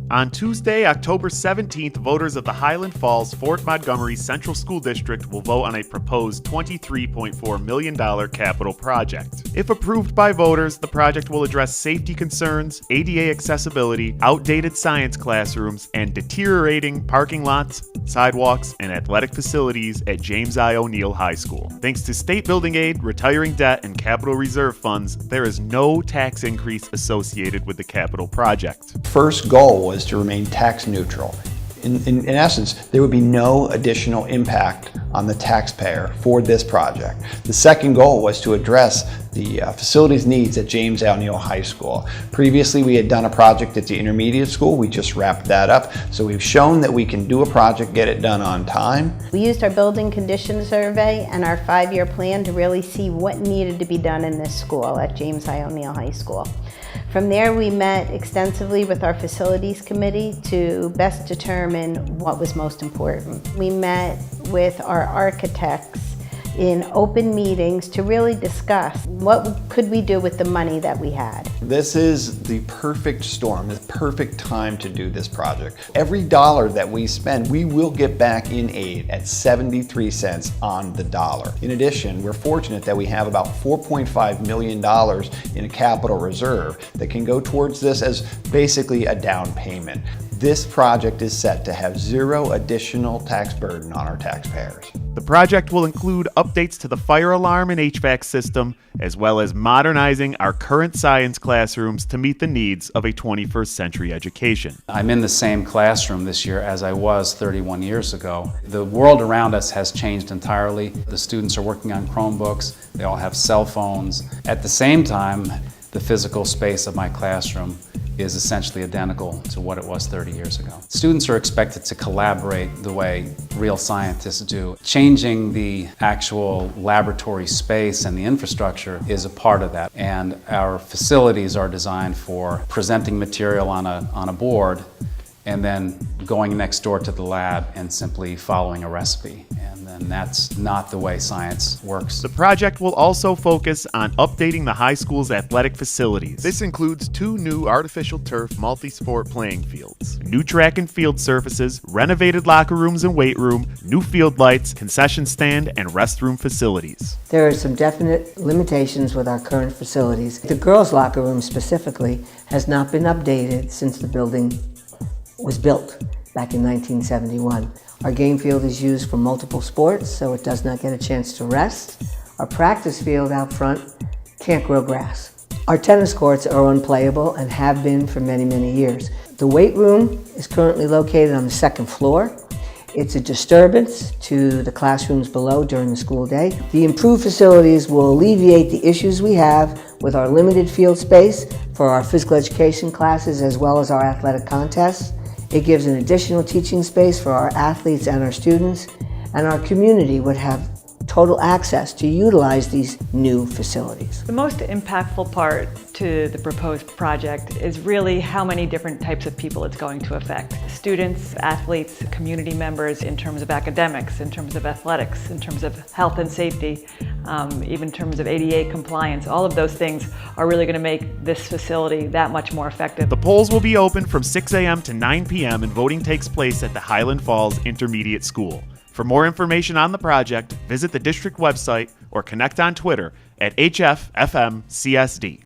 On Tuesday, October 17th, voters of the Highland Falls Fort Montgomery Central School District will vote on a proposed $23.4 million capital project. If approved by voters, the project will address safety concerns, ADA accessibility, outdated science classrooms, and deteriorating parking lots, sidewalks, and athletic facilities at James I. O'Neill High School. Thanks to state building aid, retiring debt, and capital reserve funds, there is no tax increase associated with the capital project. First goal was to remain tax neutral. In essence, there would be no additional impact on the taxpayer for this project. The second goal was to address the facilities needs at James O'Neill High School. Previously, we had done a project at the intermediate school. We just wrapped that up. So we've shown that we can do a project, get it done on time. We used our building condition survey and our 5-year plan to really see what needed to be done in this school at James I. O'Neill High School. From there, we met extensively with our facilities committee to best determine what was most important. We met with our architects in open meetings to really discuss what could we do with the money that we had. This is the perfect storm, the perfect time to do this project. Every dollar that we spend, we will get back in aid at 73 cents on the dollar. In addition, we're fortunate that we have about $4.5 million in a capital reserve that can go towards this as basically a down payment. This project is set to have zero additional tax burden on our taxpayers. The project will include updates to the fire alarm and HVAC system, as well as modernizing our current science classrooms to meet the needs of a 21st century education. I'm in the same classroom this year as I was 31 years ago. The world around us has changed entirely. The students are working on Chromebooks, they all have cell phones. At the same time, the physical space of my classroom is essentially identical to what it was 30 years ago. Students are expected to collaborate the way real scientists do. Changing the actual laboratory space and the infrastructure is a part of that. And our facilities are designed for presenting material on a board and then going next door to the lab and simply following a recipe. And then that's not the way science works. The project will also focus on updating the high school's athletic facilities. This includes 2 new artificial turf multi-sport playing fields, new track and field surfaces, renovated locker rooms and weight room, new field lights, concession stand, and restroom facilities. There are some definite limitations with our current facilities. The girls' locker room specifically has not been updated since the building was built back in 1971. Our game field is used for multiple sports, so it does not get a chance to rest. Our practice field out front can't grow grass. Our tennis courts are unplayable and have been for many, many years. The weight room is currently located on the 2nd floor. It's a disturbance to the classrooms below during the school day. The improved facilities will alleviate the issues we have with our limited field space for our physical education classes as well as our athletic contests. It gives an additional teaching space for our athletes and our students, and our community would have total access to utilize these new facilities. The most impactful part to the proposed project is really how many different types of people it's going to affect. Students, athletes, community members in terms of academics, in terms of athletics, in terms of health and safety, even in terms of ADA compliance. All of those things are really going to make this facility that much more effective. The polls will be open from 6 a.m. to 9 p.m. and voting takes place at the Highland Falls Intermediate School. For more information on the project, visit the district website or connect on Twitter at HFFMCSD.